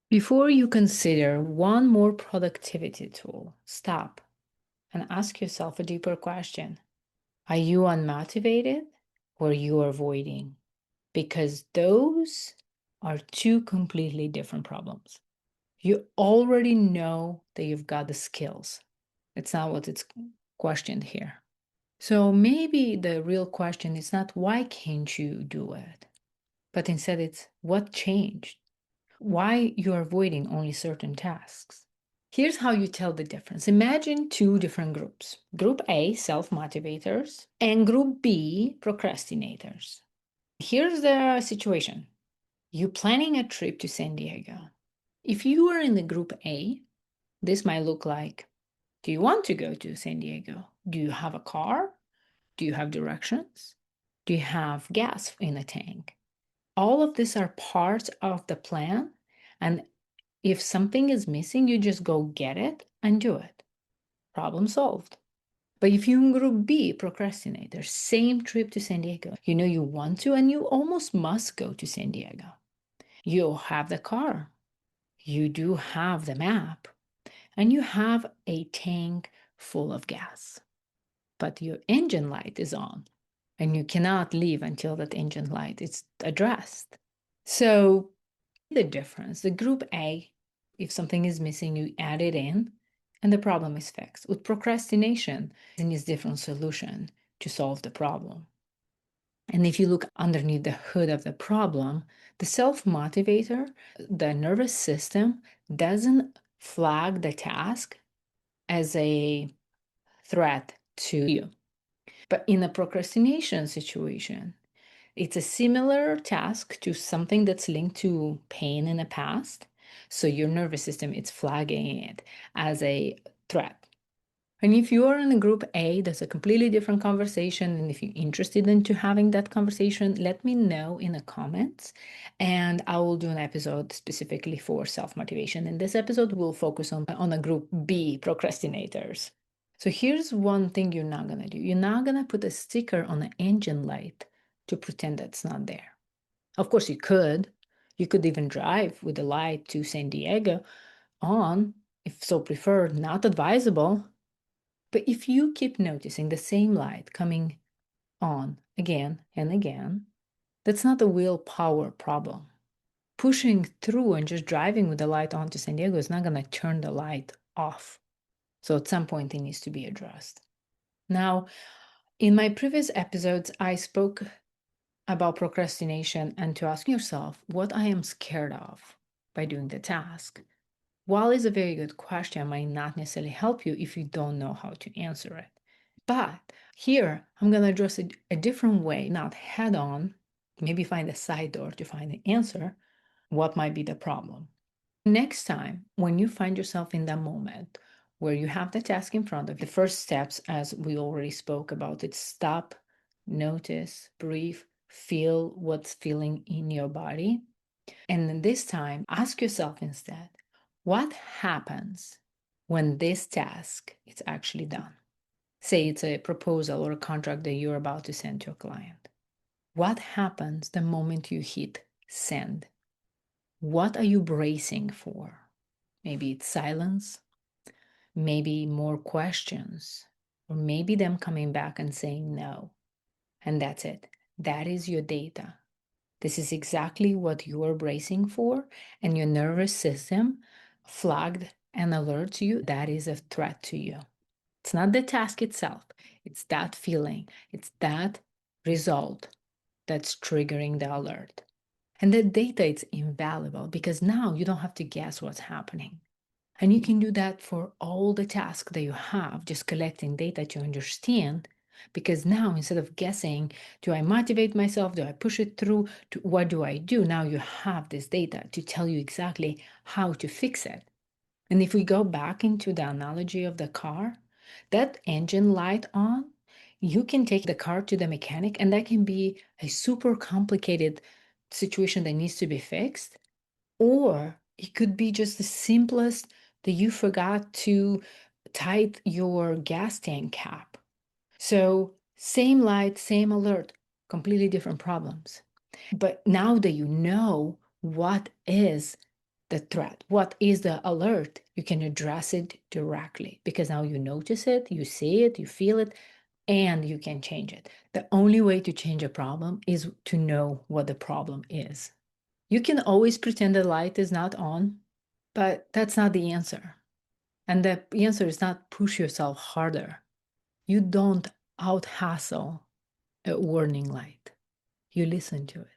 Before you consider one more productivity tool, stop and ask yourself a deeper question. Are you unmotivated or you are avoiding? Because those are two completely different problems. You already know that you've got the skills. It's not what it's questioned here. So maybe the real question is not why can't you do it, but instead it's what changed? Why you are avoiding only certain tasks? Here's how you tell the difference. Imagine two different groups. Group A, self-motivators, and Group B, procrastinators. Here's the situation. You're planning a trip to San Diego. If you are in the Group A, this might look like, do you want to go to San Diego? Do you have a car? Do you have directions? Do you have gas in a tank? All of these are parts of the plan. And if something is missing, you just go get it and do it. Problem solved. But if you in group B, procrastinator, same trip to San Diego, you know you want to and you almost must go to San Diego. You have the car, you do have the map, and you have a tank full of gas. But your engine light is on, and you cannot leave until that engine light is addressed. So the difference, the group A, if something is missing, you add it in and the problem is fixed. With procrastination, it is different solution to solve the problem. And if you look underneath the hood of the problem, the self-motivator, the nervous system doesn't flag the task as a threat to you. But in a procrastination situation, it's a similar task to something that's linked to pain in the past. So your nervous system is flagging it as a threat. And if you are in a group A, that's a completely different conversation. And if you're interested into having that conversation, let me know in the comments. And I will do an episode specifically for self-motivation. And this episode will focus on a group B, procrastinators. So here's one thing you're not going to do. You're not going to put a sticker on the engine light to pretend that's not there. Of course, you could. You could even drive with the light to San Diego on, if so preferred, not advisable. But if you keep noticing the same light coming on again and again, that's not a willpower problem. Pushing through and just driving with the light on to San Diego is not going to turn the light off. So at some point, it needs to be addressed. Now, in my previous episodes, I spoke about procrastination and to ask yourself what I am scared of by doing the task. While it's a very good question, it might not necessarily help you if you don't know how to answer it. But here, I'm going to address it a different way, not head on, maybe find a side door to find the answer. What might be the problem? Next time, when you find yourself in that moment where you have the task in front of you, the first steps, as we already spoke about, it's stop, notice, breathe, feel what's feeling in your body. And then this time, ask yourself instead, what happens when this task is actually done? Say it's a proposal or a contract that you're about to send to a client. What happens the moment you hit send? What are you bracing for? Maybe it's silence, maybe more questions, or maybe them coming back and saying no. And that's it. That is your data. This is exactly what you are bracing for, and your nervous system flagged and alerts you that is a threat to you. It's not the task itself, it's that feeling, it's that result that's triggering the alert. And the data is invaluable because now you don't have to guess what's happening. And you can do that for all the tasks that you have, just collecting data to understand. Because now, instead of guessing, do I motivate myself? Do I push it through? What do I do? Now you have this data to tell you exactly how to fix it. And if we go back into the analogy of the car, that engine light on, you can take the car to the mechanic, and that can be a super complicated situation that needs to be fixed. Or it could be just the simplest that you forgot to tight your gas tank cap. So, same light, same alert, completely different problems. But now that you know what is the threat? What is the alert? You can address it directly because now you notice it, you see it, you feel it, and you can change it. The only way to change a problem is to know what the problem is. You can always pretend the light is not on, but that's not the answer. And the answer is not push yourself harder. You don't out-hustle a warning light. You listen to it.